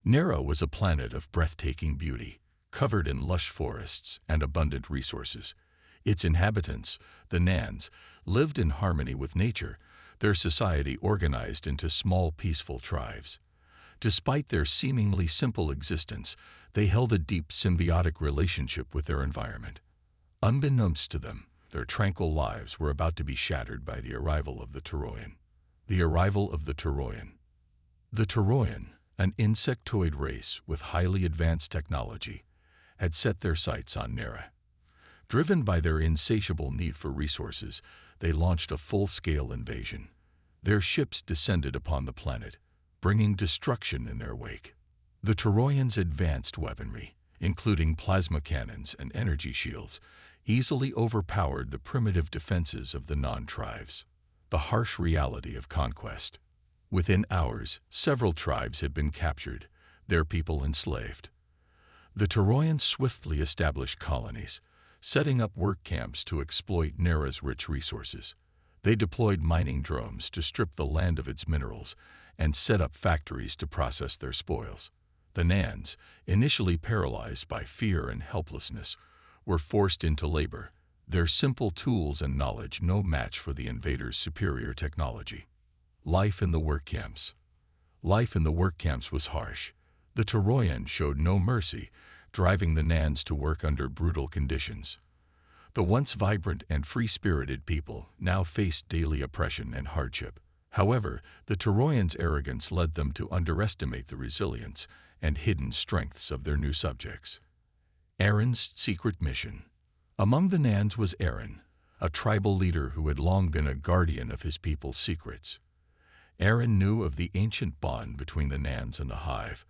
Nera was a planet of breathtaking beauty, covered in lush forests and abundant resources. Its inhabitants, the Nans, lived in harmony with nature, their society organized into small, peaceful tribes. Despite their seemingly simple existence, they held a deep symbiotic relationship with their environment. Unbeknownst to them, their tranquil lives were about to be shattered by the arrival of the Toroyan. The arrival of the Toroyan. The Toroyan, an insectoid race with highly advanced technology, had set their sights on Nera. Driven by their insatiable need for resources, they launched a full-scale invasion. Their ships descended upon the planet, bringing destruction in their wake. The Toroyans' advanced weaponry, including plasma cannons and energy shields, easily overpowered the primitive defenses of the non-tribes. The harsh reality of conquest. Within hours, several tribes had been captured, their people enslaved. The Toroyans swiftly established colonies, setting up work camps to exploit Nera's rich resources. They deployed mining drones to strip the land of its minerals and set up factories to process their spoils. The Nans, initially paralyzed by fear and helplessness, were forced into labor, their simple tools and knowledge no match for the invaders' superior technology. Life in the work camps. Life in the work camps was harsh. The Toroyan showed no mercy, driving the Nans to work under brutal conditions. The once vibrant and free-spirited people now faced daily oppression and hardship. However, the Toroyans' arrogance led them to underestimate the resilience and hidden strengths of their new subjects. Aaron's secret mission. Among the Nans was Aaron, a tribal leader who had long been a guardian of his people's secrets. Aaron knew of the ancient bond between the Nans and the Hive,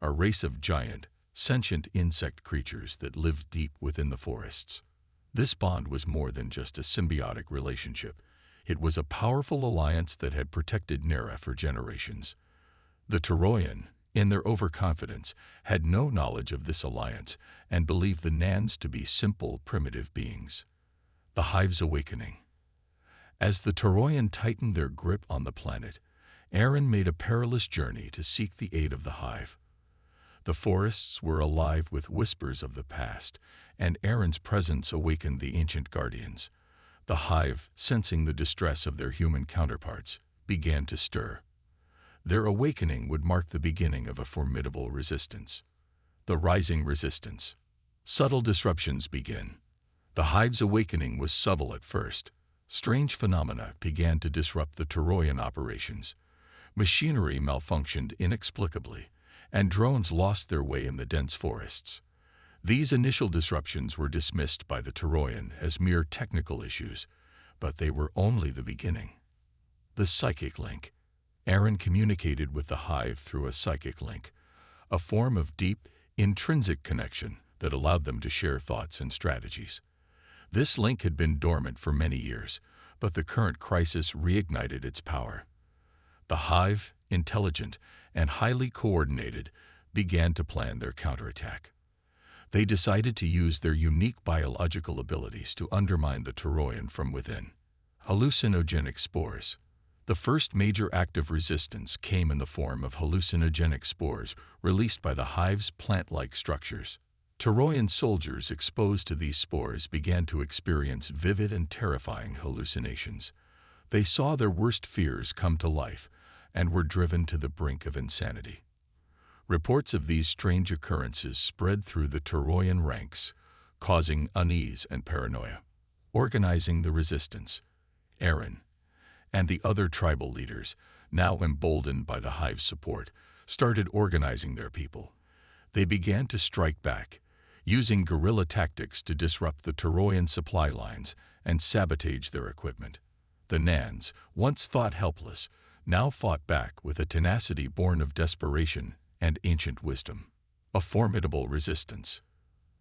a race of giant, sentient insect creatures that lived deep within the forests. This bond was more than just a symbiotic relationship. It was a powerful alliance that had protected Nera for generations. The Toroyan, in their overconfidence, had no knowledge of this alliance and believed the Nans to be simple, primitive beings. The Hive's awakening. As the Toroyan tightened their grip on the planet, Aaron made a perilous journey to seek the aid of the Hive. The forests were alive with whispers of the past, and Aaron's presence awakened the ancient guardians. The Hive, sensing the distress of their human counterparts, began to stir. Their awakening would mark the beginning of a formidable resistance. The rising resistance. Subtle disruptions begin. The Hive's awakening was subtle at first. Strange phenomena began to disrupt the Toroyan operations. Machinery malfunctioned inexplicably, and drones lost their way in the dense forests. These initial disruptions were dismissed by the Toroyan as mere technical issues, but they were only the beginning. The psychic link. Aaron communicated with the Hive through a psychic link, a form of deep, intrinsic connection that allowed them to share thoughts and strategies. This link had been dormant for many years, but the current crisis reignited its power. The Hive, intelligent and highly coordinated, began to plan their counterattack. They decided to use their unique biological abilities to undermine the Toroyan from within. Hallucinogenic spores. The first major act of resistance came in the form of hallucinogenic spores released by the Hive's plant-like structures. Toroyan soldiers exposed to these spores began to experience vivid and terrifying hallucinations. They saw their worst fears come to life and were driven to the brink of insanity. Reports of these strange occurrences spread through the Toroyan ranks, causing unease and paranoia. Organizing the resistance. Aaron and the other tribal leaders, now emboldened by the Hive's support, started organizing their people. They began to strike back, using guerrilla tactics to disrupt the Toroyan supply lines and sabotage their equipment. The Nans, once thought helpless, now fought back with a tenacity born of desperation and ancient wisdom. A formidable resistance.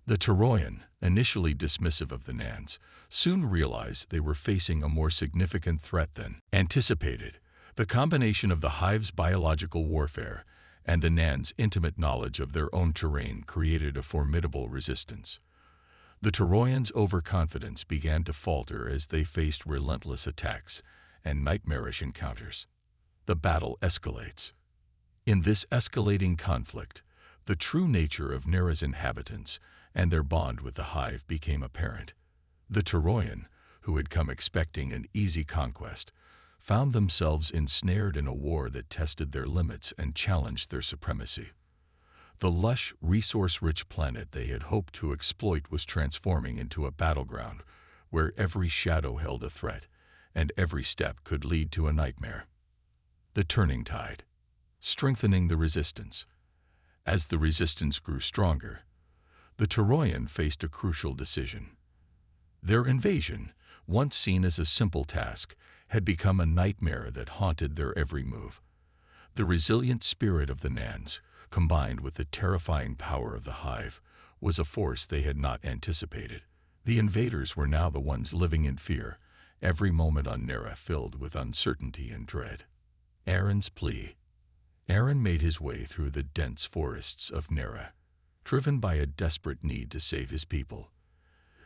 The Toroyan, initially dismissive of the Nans, soon realized they were facing a more significant threat than anticipated. The combination of the Hive's biological warfare and the Nans' intimate knowledge of their own terrain created a formidable resistance. The Toroyans' overconfidence began to falter as they faced relentless attacks and nightmarish encounters. The battle escalates. In this escalating conflict, the true nature of Nera's inhabitants and their bond with the hive became apparent. The Toroyan, who had come expecting an easy conquest, found themselves ensnared in a war that tested their limits and challenged their supremacy. The lush, resource-rich planet they had hoped to exploit was transforming into a battleground where every shadow held a threat and every step could lead to a nightmare. The turning tide, strengthening the resistance. As the resistance grew stronger, the Toroyan faced a crucial decision. Their invasion, once seen as a simple task, had become a nightmare that haunted their every move. The resilient spirit of the Nans, combined with the terrifying power of the hive, was a force they had not anticipated. The invaders were now the ones living in fear, every moment on Nera filled with uncertainty and dread. Aaron's plea. Aaron made his way through the dense forests of Nera, driven by a desperate need to save his people.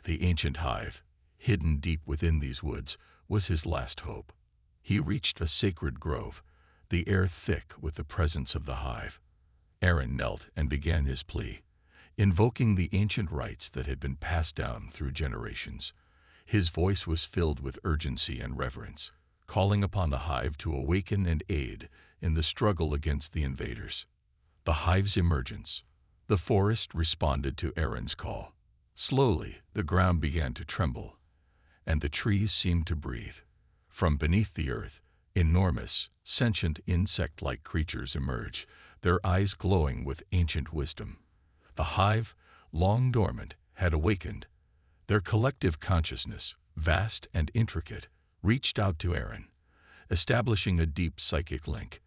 The ancient hive, hidden deep within these woods, was his last hope. He reached a sacred grove, the air thick with the presence of the hive. Aaron knelt and began his plea, invoking the ancient rites that had been passed down through generations. His voice was filled with urgency and reverence, calling upon the hive to awaken and aid in the struggle against the invaders. The hive's emergence. The forest responded to Aaron's call. Slowly, the ground began to tremble, and the trees seemed to breathe. From beneath the earth, enormous, sentient insect-like creatures emerged, their eyes glowing with ancient wisdom. The hive, long dormant, had awakened. Their collective consciousness, vast and intricate, reached out to Aaron, establishing a deep psychic link.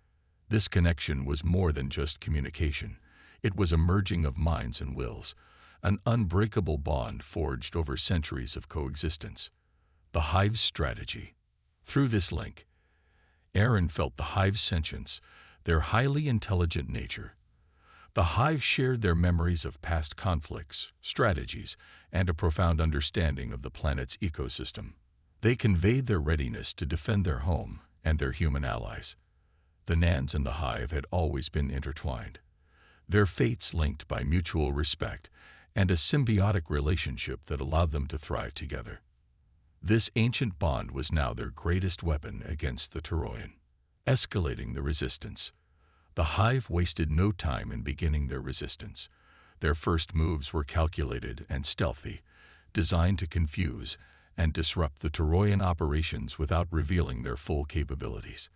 This connection was more than just communication. It was a merging of minds and wills, an unbreakable bond forged over centuries of coexistence. The hive's strategy. Through this link, Aaron felt the hive's sentience, their highly intelligent nature. The hive shared their memories of past conflicts, strategies, and a profound understanding of the planet's ecosystem. They conveyed their readiness to defend their home and their human allies. The Nans and the hive had always been intertwined, their fates linked by mutual respect and a symbiotic relationship that allowed them to thrive together. This ancient bond was now their greatest weapon against the Toroyan, escalating the resistance. The hive wasted no time in beginning their resistance. Their first moves were calculated and stealthy, designed to confuse and disrupt the Toroyan operations without revealing their full capabilities.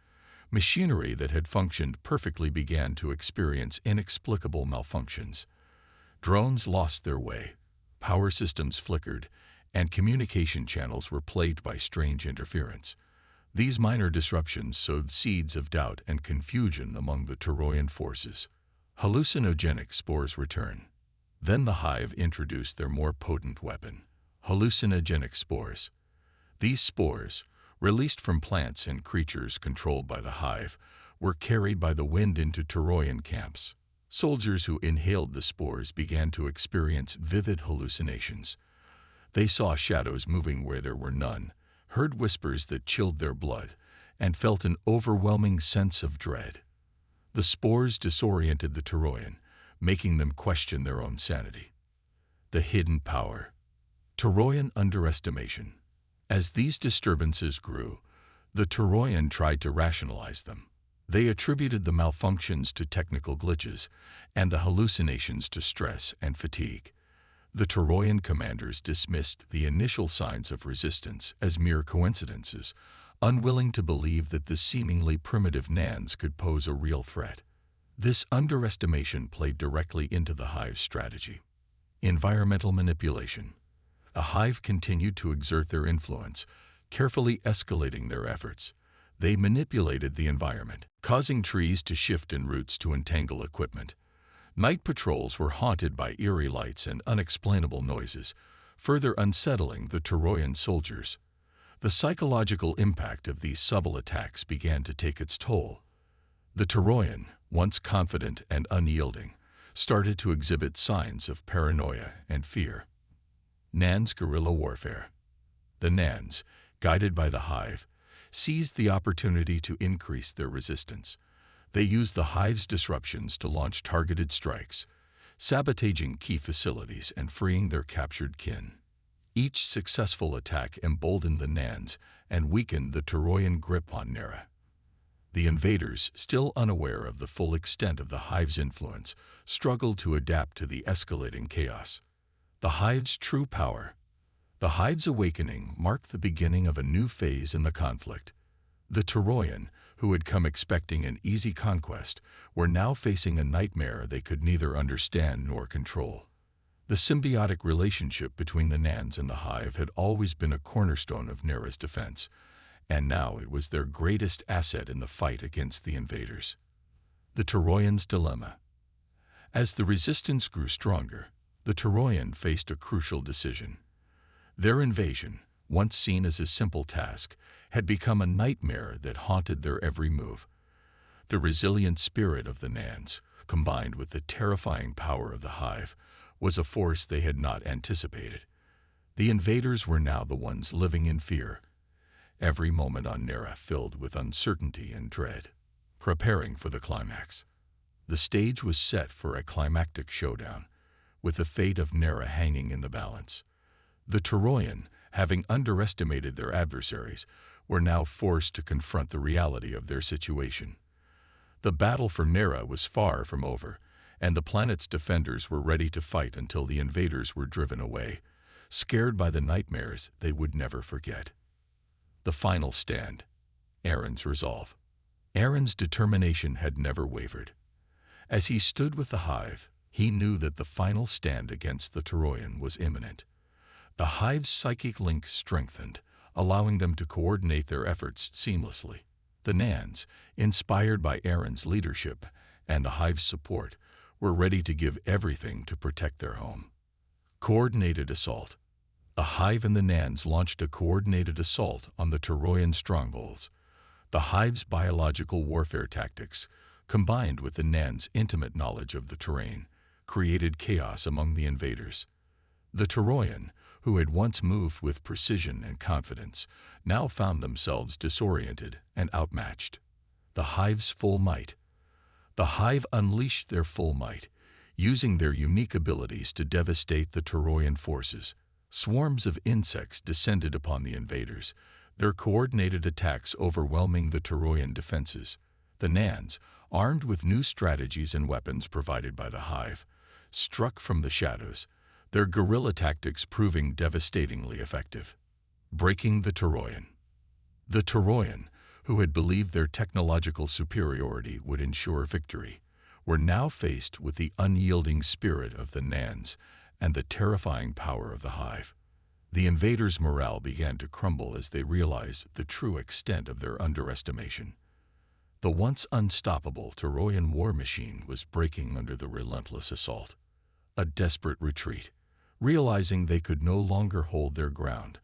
Machinery that had functioned perfectly began to experience inexplicable malfunctions. Drones lost their way, power systems flickered, and communication channels were plagued by strange interference. These minor disruptions sowed seeds of doubt and confusion among the Toroyan forces. Hallucinogenic spores return. Then the hive introduced their more potent weapon, hallucinogenic spores. These spores, released from plants and creatures controlled by the hive, were carried by the wind into Toroyan camps. Soldiers who inhaled the spores began to experience vivid hallucinations. They saw shadows moving where there were none, heard whispers that chilled their blood, and felt an overwhelming sense of dread. The spores disoriented the Toroyan, making them question their own sanity. The hidden power. Toroyan underestimation. As these disturbances grew, the Toroyan tried to rationalize them. They attributed the malfunctions to technical glitches and the hallucinations to stress and fatigue. The Toroyan commanders dismissed the initial signs of resistance as mere coincidences, unwilling to believe that the seemingly primitive Nans could pose a real threat. This underestimation played directly into the hive's strategy. Environmental manipulation. The hive continued to exert their influence, carefully escalating their efforts. They manipulated the environment, causing trees to shift in routes to entangle equipment. Night patrols were haunted by eerie lights and unexplainable noises, further unsettling the Toroyan soldiers. The psychological impact of these subtle attacks began to take its toll. The Toroyan, once confident and unyielding, started to exhibit signs of paranoia and fear. Nans guerrilla warfare. The Nans, guided by the hive, seized the opportunity to increase their resistance. They used the hive's disruptions to launch targeted strikes, sabotaging key facilities and freeing their captured kin. Each successful attack emboldened the Nans and weakened the Toroyan grip on Nera. The invaders, still unaware of the full extent of the hive's influence, struggled to adapt to the escalating chaos. The hive's true power. The hive's awakening marked the beginning of a new phase in the conflict. The Toroyan, who had come expecting an easy conquest, were now facing a nightmare they could neither understand nor control. The symbiotic relationship between the Nans and the hive had always been a cornerstone of Nera's defense, and now it was their greatest asset in the fight against the invaders. The Toroyan's dilemma. As the resistance grew stronger, the Toroyan faced a crucial decision. Their invasion, once seen as a simple task, had become a nightmare that haunted their every move. The resilient spirit of the Nans, combined with the terrifying power of the hive, was a force they had not anticipated. The invaders were now the ones living in fear, every moment on Nera filled with uncertainty and dread, preparing for the climax. The stage was set for a climactic showdown, with the fate of Nera hanging in the balance. The Toroyan, having underestimated their adversaries, were now forced to confront the reality of their situation. The battle for Nera was far from over, and the planet's defenders were ready to fight until the invaders were driven away, scared by the nightmares they would never forget. The final stand. Aaron's resolve. Aaron's determination had never wavered. As he stood with the hive, he knew that the final stand against the Toroyan was imminent. The hive's psychic link strengthened, allowing them to coordinate their efforts seamlessly. The Nans, inspired by Aaron's leadership and the hive's support, were ready to give everything to protect their home. Coordinated assault. The hive and the Nans launched a coordinated assault on the Toroyan strongholds. The hive's biological warfare tactics, combined with the Nans' intimate knowledge of the terrain, created chaos among the invaders. The Toroyan, who had once moved with precision and confidence, now found themselves disoriented and outmatched. The hive's full might. The hive unleashed their full might, using their unique abilities to devastate the Toroyan forces. Swarms of insects descended upon the invaders, their coordinated attacks overwhelming the Toroyan defenses. The Nans, armed with new strategies and weapons provided by the hive, struck from the shadows, their guerrilla tactics proving devastatingly effective. Breaking the Toroyan. The Toroyan, who had believed their technological superiority would ensure victory, were now faced with the unyielding spirit of the Nans and the terrifying power of the hive. The invaders' morale began to crumble as they realized the true extent of their underestimation. The once unstoppable Toroyan war machine was breaking under the relentless assault. A desperate retreat. Realizing they could no longer hold their ground,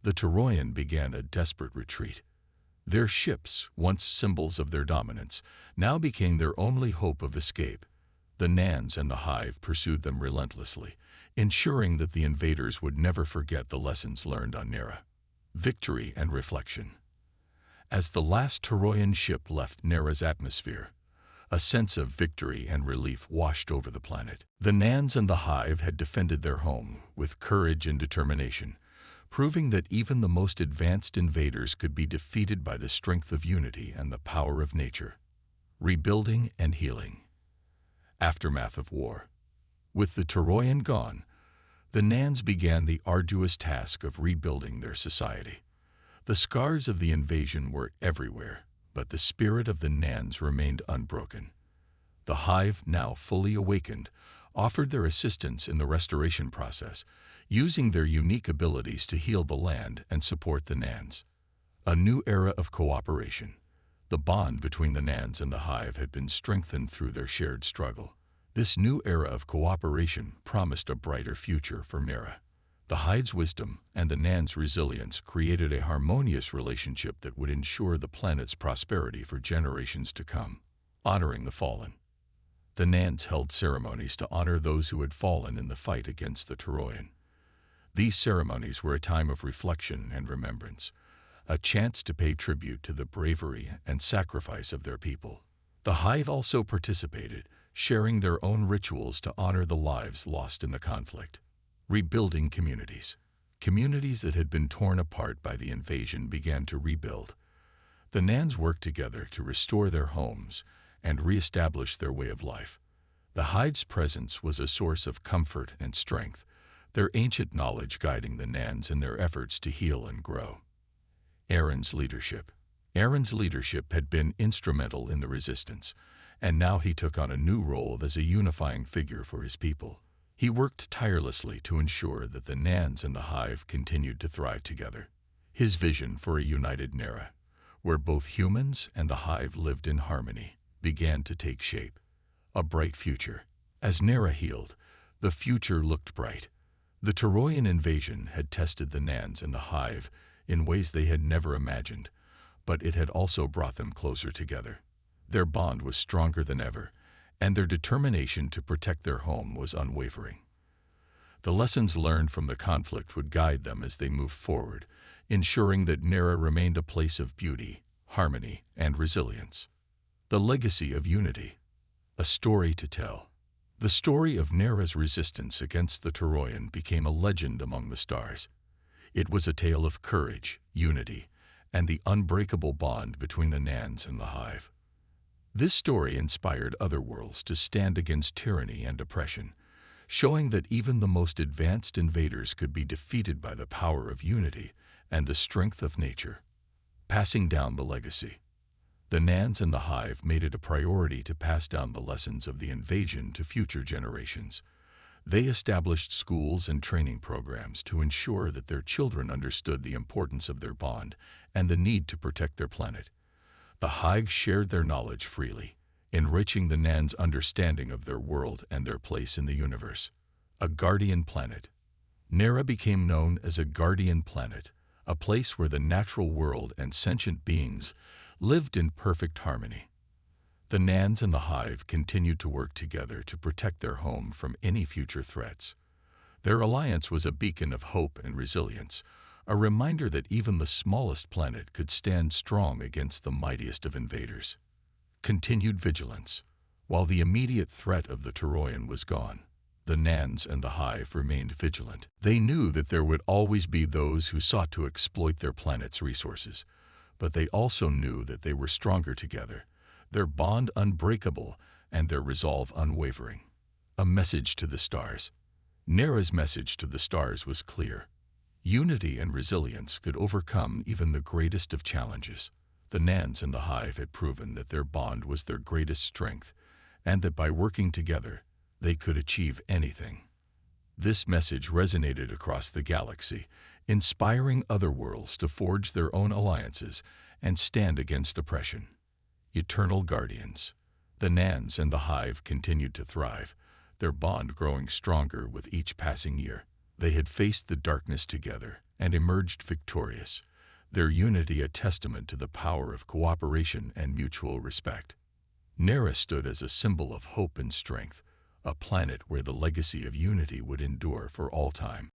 the Toroyan began a desperate retreat. Their ships, once symbols of their dominance, now became their only hope of escape. The Nans and the hive pursued them relentlessly, ensuring that the invaders would never forget the lessons learned on Nera. Victory and reflection. As the last Toroyan ship left Nera's atmosphere, a sense of victory and relief washed over the planet. The Nans and the hive had defended their home with courage and determination, proving that even the most advanced invaders could be defeated by the strength of unity and the power of nature. Rebuilding and healing. Aftermath of war. With the Toroyan gone, the Nans began the arduous task of rebuilding their society. The scars of the invasion were everywhere, but the spirit of the Nans remained unbroken. The hive, now fully awakened, offered their assistance in the restoration process, using their unique abilities to heal the land and support the Nans. A new era of cooperation. The bond between the Nans and the hive had been strengthened through their shared struggle. This new era of cooperation promised a brighter future for Nera. The hive's wisdom and the Nans' resilience created a harmonious relationship that would ensure the planet's prosperity for generations to come. Honoring the fallen. The Nans held ceremonies to honor those who had fallen in the fight against the Toroyan. These ceremonies were a time of reflection and remembrance, a chance to pay tribute to the bravery and sacrifice of their people. The hive also participated, sharing their own rituals to honor the lives lost in the conflict. Rebuilding communities. Communities that had been torn apart by the invasion began to rebuild. The Nans worked together to restore their homes and reestablish their way of life. The hive's presence was a source of comfort and strength, their ancient knowledge guiding the Nans in their efforts to heal and grow. Aaron's leadership. Aaron's leadership had been instrumental in the resistance, and now he took on a new role as a unifying figure for his people. He worked tirelessly to ensure that the Nans and the hive continued to thrive together. His vision for a united Nera, where both humans and the hive lived in harmony, began to take shape. A bright future. As Nera healed, the future looked bright. The Toroyan invasion had tested the Nans and the hive in ways they had never imagined, but it had also brought them closer together. Their bond was stronger than ever, and their determination to protect their home was unwavering. The lessons learned from the conflict would guide them as they moved forward, ensuring that Nera remained a place of beauty, harmony, and resilience. The legacy of unity. A story to tell. The story of Nera's resistance against the Toroyan became a legend among the stars. It was a tale of courage, unity, and the unbreakable bond between the Nans and the hive. This story inspired other worlds to stand against tyranny and oppression, showing that even the most advanced invaders could be defeated by the power of unity and the strength of nature. Passing down the legacy. The Nans and the hive made it a priority to pass down the lessons of the invasion to future generations. They established schools and training programs to ensure that their children understood the importance of their bond and the need to protect their planet. The hive shared their knowledge freely, enriching the Nans' understanding of their world and their place in the universe. A guardian planet. Nera became known as a guardian planet, a place where the natural world and sentient beings lived in perfect harmony. The Nans and the hive continued to work together to protect their home from any future threats. Their alliance was a beacon of hope and resilience, a reminder that even the smallest planet could stand strong against the mightiest of invaders. Continued vigilance. While the immediate threat of the Toroyan was gone, the Nans and the hive remained vigilant. They knew that there would always be those who sought to exploit their planet's resources, but they also knew that they were stronger together, their bond unbreakable and their resolve unwavering. A message to the stars. Nera's message to the stars was clear. Unity and resilience could overcome even the greatest of challenges. The Nans and the hive had proven that their bond was their greatest strength, and that by working together, they could achieve anything. This message resonated across the galaxy, inspiring other worlds to forge their own alliances and stand against oppression. Eternal guardians. The Nans and the hive continued to thrive, their bond growing stronger with each passing year. They had faced the darkness together and emerged victorious, their unity a testament to the power of cooperation and mutual respect. Nera stood as a symbol of hope and strength, a planet where the legacy of unity would endure for all time.